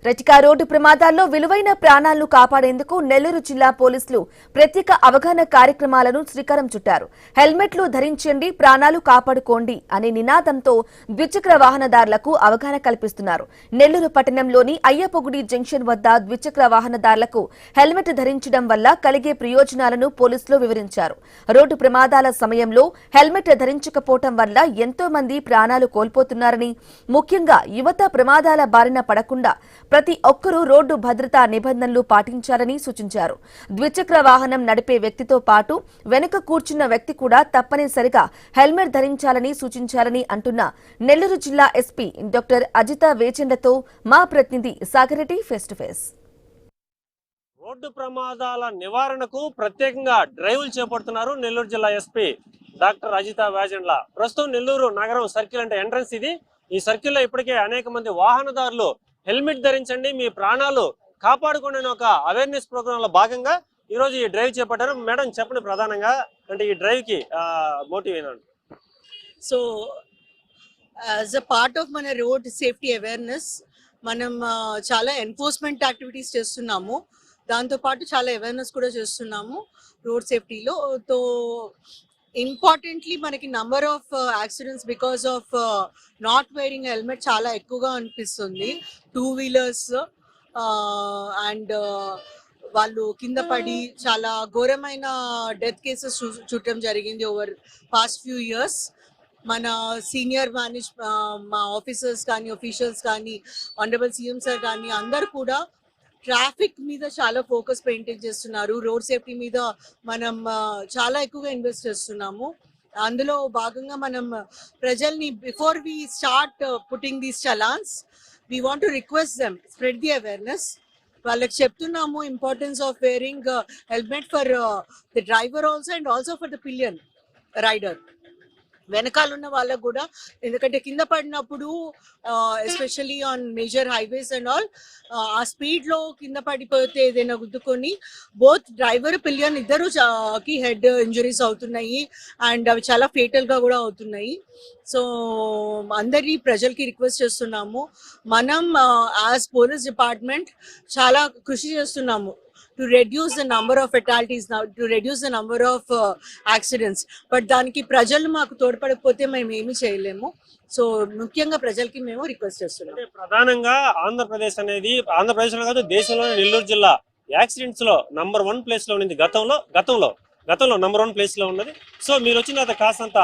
రటికా road ప్రమాదాల్లో విలువైన ప్రాణాలను కాపాడేందుకు నెల్లూరు జిల్లా పోలీసులు ప్రత్యేక అవగాహన కార్యక్రమాలను శ్రీకారం చుట్టారు. హెల్మెట్లు ధరించండి, ప్రాణాలు కాపాడుకోండి అనే నినాదంతో ద్విచక్ర వాహనదారులకు అవగాహన కల్పిస్తున్నారు. నెల్లూరు పట్టణంలోని అయ్యప్పగుడి జంక్షన్ వద్ద ద్విచక్ర వాహనదారులకు హెల్మెట్ ధరించడం వల్ల కలిగే ప్రయోజనాలను పోలీసులు వివరించారు. రోడ్డు ప్రమాదాల సమయంలో హెల్మెట్ ధరించకపోవడం వల్ల ఎంతో మంది ప్రాణాలు కోల్పోతున్నారని, ముఖ్యంగా యువత ప్రమాదాల బారిన పడకుండా ప్రతి ఒక్కరూ రోడ్డు భద్రతా నిబంధనలు పాటించాలని సూచించారు. ద్విచక్ర వాహనం నడిపే వ్యక్తితో పాటు వెనుక కూర్చున్న వ్యక్తి కూడా తప్పనిసరిగా హెల్మెట్ ధరించాలని సూచించాలని అంటున్న నెల్లూరు జిల్లా ఎస్పీ డాక్టర్ అజిత వేచండతో మా ప్రతినిధి సాగరెడ్డి ఫేస్ టు ఫేస్. రోడ్డు ప్రమాదాల నివారణకు ప్రత్యేకంగా డ్రైవ్లు చేపడుతున్నారు నెల్లూరు జిల్లా ఎస్పీ డాక్టర్ అజిత వేచండ్ల. ప్రస్తుతం నెల్లూరు నగరం సర్కిల్ అంటే ఎంట్రన్స్ ఇది. ఈ సర్కిల్లో ఇప్పటికే అనేక మంది వాహనదారులు హెల్మెట్ ధరించండి, మీ ప్రాణాలు కాపాడుకోండి అనే ఒక అవేర్నెస్ ప్రోగ్రామ్ లో భాగంగా ఈ రోజు ఈ డ్రైవ్ చేపట్టారు. మేడం చెప్పండి, ప్రధానంగా అంటే ఈ డ్రైవ్ కి మోటివ్ ఏంటంటే? So as a part of మన రోడ్ సేఫ్టీ అవేర్నెస్ మనం చాలా ఎన్ఫోర్స్మెంట్ యాక్టివిటీస్ చేస్తున్నాము. దాంతోపాటు చాలా అవేర్నెస్ కూడా చేస్తున్నాము రోడ్ సేఫ్టీలో. తో ఇంపార్టెంట్లీ మనకి number of accidents because of not wearing helmet చాలా ఎక్కువగా అనిపిస్తుంది. 2 వీలర్స్ అండ్ వాళ్ళు కింద పడి చాలా ఘోరమైన డెత్ కేసెస్ చూడటం జరిగింది ఓవర్ పాస్ట్ ఫ్యూ ఇయర్స్. మన సీనియర్ మా ఆఫీసర్స్ కానీ, ఆఫీషియల్స్ కానీ, ఆనరబుల్ సీఎం సార్ కానీ అందరు కూడా ట్రాఫిక్ మీద చాలా ఫోకస్ మెయింటైన్ చేస్తున్నారు. రోడ్ సేఫ్టీ మీద మనం చాలా ఎక్కువగా ఇన్వెస్ట్ చేస్తున్నాము. అందులో భాగంగా మనం ప్రజల్ని before we start putting these challans we want to request them spread the awareness. వాళ్ళకి చెప్తున్నాము importance of wearing helmet for the driver also and also for the pillion rider, వెనకాలన్న వాళ్ళకు కూడా. ఎందుకంటే కింద పడినప్పుడు especially on major highways and all ఆ speed లో కింద పడిపోతే ఏదైనా గుద్దుకొని బోత్ డ్రైవర్ పిలియన్ ఇద్దరు కి హెడ్ ఇంజరీస్ అవుతున్నాయి అండ్ అవి చాలా ఫేటల్ గా కూడా అవుతున్నాయి. సో అందరి ప్రజలకి రిక్వెస్ట్ చేస్తున్నాము, మనం యాజ్ పోలీస్ డిపార్ట్మెంట్ చాలా కృషి చేస్తున్నాము to reduce the number of fatalities, now to reduce the number of accidents, but దానికి ప్రజలు మాకు తోడ్పడకపోతే మేము ఏమీ చేయలేము. సో ముఖ్యంగా ప్రజలకి మేము రిక్వెస్ట్ చేస్తున్నాం. ప్రధానంగా ఆంధ్రప్రదేశ్ అనేది ఆంధ్రప్రదేశ్లో కాదు దేశంలోనే నెల్లూరు జిల్లా యాక్సిడెంట్స్ లో నంబర్ 1 ప్లేస్ లో ఉంది. గతంలో నంబర్ 1 ప్లేస్ లో ఉన్నది. సో మీరు వచ్చిన తర్వాత కాస్తంత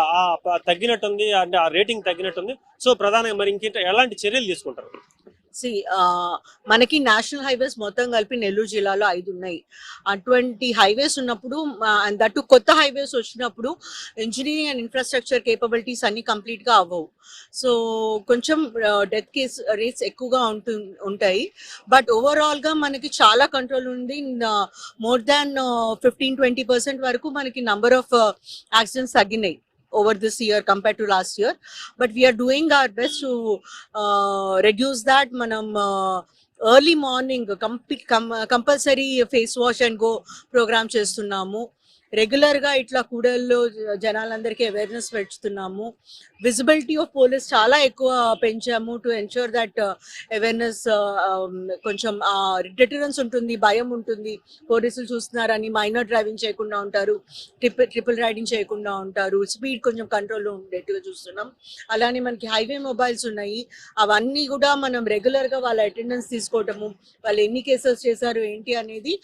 తగ్గినట్టుంది, అంటే ఆ రేటింగ్ తగ్గినట్టుంది. సో ప్రధానంగా మరి ఇంకేంటి ఎలాంటి చర్యలు తీసుకుంటారు? మనకి నేషనల్ హైవేస్ మొత్తం కలిపి నెల్లూరు జిల్లాలో 5 ఉన్నాయి. అటువంటి హైవేస్ ఉన్నప్పుడు అండ్ దట్టు కొత్త హైవేస్ వచ్చినప్పుడు ఇంజనీరింగ్ అండ్ ఇన్ఫ్రాస్ట్రక్చర్ కేపబిలిటీస్ అన్ని కంప్లీట్ గా అవ్వవు. సో కొంచెం డెత్ కేస్ రేట్స్ ఎక్కువగా ఉంటాయి. బట్ ఓవరాల్ గా మనకి చాలా కంట్రోల్ ఉంది. మోర్ దాన్ 15-20% వరకు మనకి నంబర్ ఆఫ్ యాక్సిడెంట్స్ తగ్గినాయి over this year compared to last year, but we are doing our best to reduce that. Manam early morning compulsory face wash and go program చేస్తున్నాము. Regular గా ఇట్లా కూడల్లో జనాలందరికీ awareness పెంచుతున్నాము. Visibility of police చాలా ఎక్కువ పెంచాము to ensure that awareness కొంచెం deterrence ఉంటుంది, భయం ఉంటుంది. పోలీసులు చూస్తున్నారని మైనర్ డ్రైవింగ్ చేయకుండా ఉంటారు, ట్రిపుల్ రైడింగ్ చేయకుండా ఉంటారు, స్పీడ్ కొంచెం కంట్రోల్లో ఉండేట్టుగా చూస్తున్నాం. అలానే మనకి హైవే మొబైల్స్ ఉన్నాయి, అవన్నీ కూడా మనం రెగ్యులర్ గా వాళ్ళ అటెండెన్స్ తీసుకోవటము, వాళ్ళు ఎన్ని కేసెస్ చేశారు ఏంటి అనేది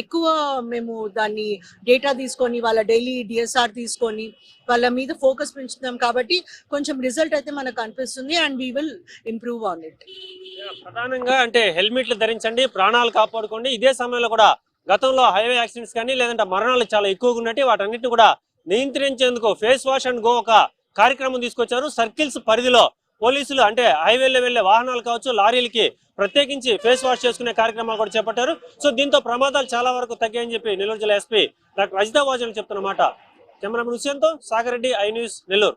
ఎక్కువ మేము దాన్ని డేటా తీసుకొని వాళ్ళ డైలీ డిఎస్ఆర్ తీసుకొని వాళ్ళ మీద ఫోకస్ పెంచుతున్నాం. కాబట్టి కొంచెం రిజల్ట్ అయితే మనకు కనిపిస్తుంది and we will improve on it. ప్రధానంగా అంటే హెల్మెట్లు ధరించండి, ప్రాణాలు కాపాడుకోండి. ఇదే సమయంలో కూడా గతంలో హైవే యాక్సిడెంట్స్ కానీ లేదంటే మరణాలు చాలా ఎక్కువగా ఉన్నట్టు వాటన్నిటిని కూడా నియంత్రించేందుకు ఫేస్ వాష్ అండ్ గో ఒక కార్యక్రమం తీసుకొచ్చారు. సర్కిల్స్ పరిధిలో పోలీసులు అంటే హైవేలో వెళ్లే వాహనాలు కావచ్చు, లారీలకి ప్రత్యేకించి ఫేస్ వాష్ చేసుకునే కార్యక్రమాలు కూడా చేపట్టారు. సో దీంతో ప్రమాదాలు చాలా వరకు తగ్గాయని చెప్పి నెల్లూరు జిల్లా ఎస్పీ డాక్టర్ అజిత వేచండ్ల చెప్తున్నమాట. కెమెరామెన్ హుస్సేన్తో సాగరెడ్డి, ఐ న్యూస్, నెల్లూరు.